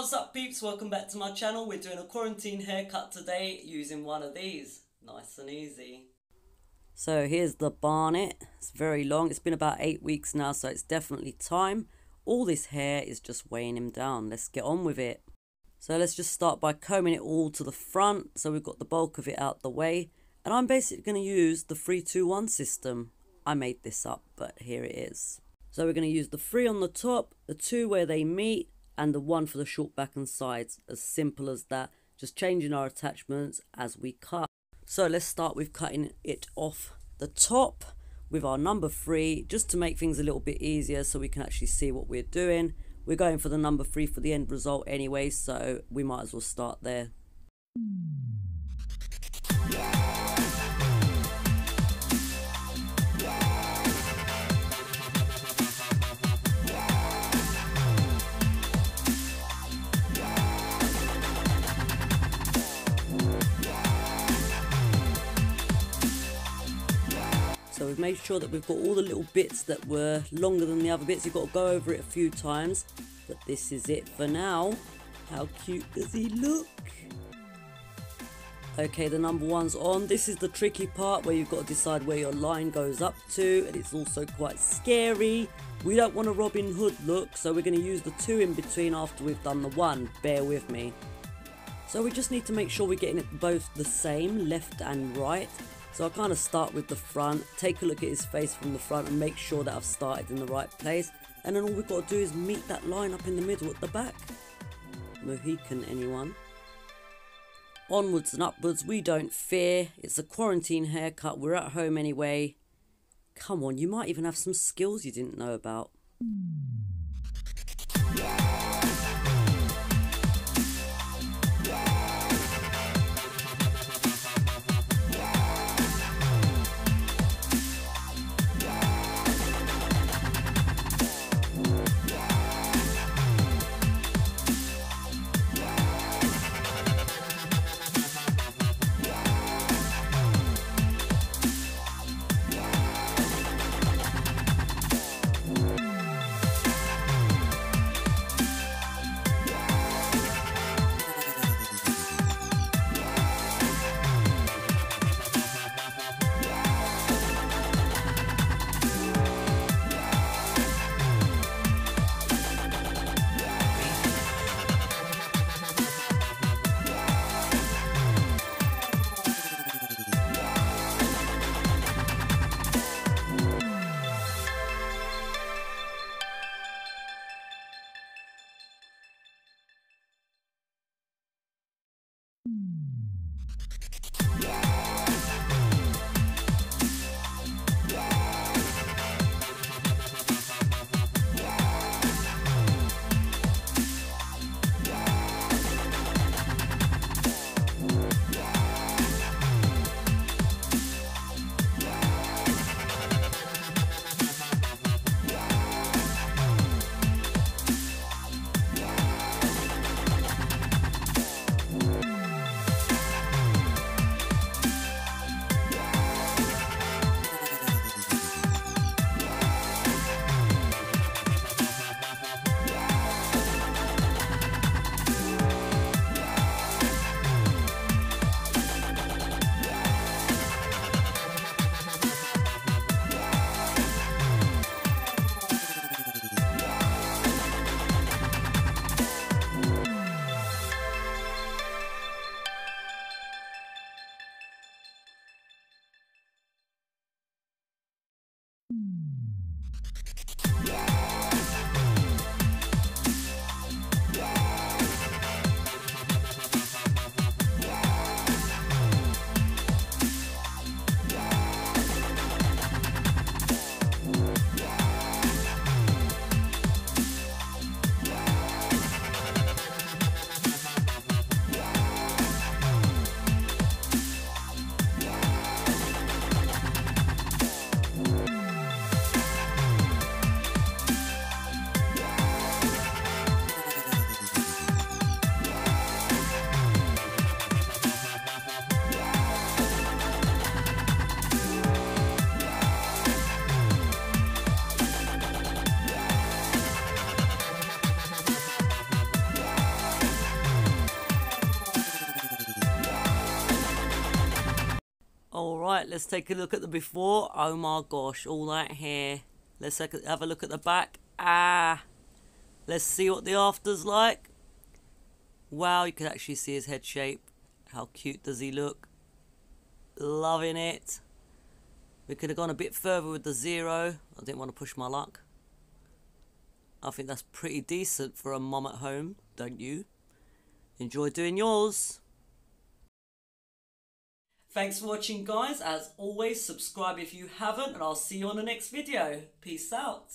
What's up peeps, welcome back to my channel. We're doing a quarantine haircut today using one of these. Nice and easy. So here's the barnet. It's very long. It's been about 8 weeks now, so it's definitely time. All this hair is just weighing him down. Let's get on with it. So let's just start by combing it all to the front, so we've got the bulk of it out the way. And I'm basically going to use the 3-2-1 system. I made this up, but here it is. So we're going to use the 3 on the top, the 2 where they meet, and the 1 for the short back and sides. As simple as that. Just changing our attachments as we cut. So let's start with cutting it off the top with our number 3, just to make things a little bit easier so we can actually see what we're doing. We're going for the number 3 for the end result anyway, so we might as well start there. So we've made sure that we've got all the little bits that were longer than the other bits. You've got to go over it a few times, but this is it for now. How cute does he look? Okay, the number 1's on. This is the tricky part where you've got to decide where your line goes up to, and it's also quite scary. We don't want a Robin Hood look, so we're going to use the 2 in between after we've done the 1. Bear with me. So we just need to make sure we're getting it both the same, left and right. So I kind of start with the front, take a look at his face from the front and make sure that I've started in the right place. And then all we've got to do is meet that line up in the middle at the back. Mohican, anyone? Onwards and upwards, we don't fear. It's a quarantine haircut, we're at home anyway. Come on, you might even have some skills you didn't know about. Right, let's take a look at the before. Oh my gosh, all that hair. Let's have a look at the back. Ah, let's see what the after's like. Wow, you can actually see his head shape. How cute does he look? Loving it. We could have gone a bit further with the 0. I didn't want to push my luck. I think that's pretty decent for a mum at home, don't you? Enjoy doing yours. Thanks for watching, guys. As always, subscribe if you haven't, and I'll see you on the next video. Peace out.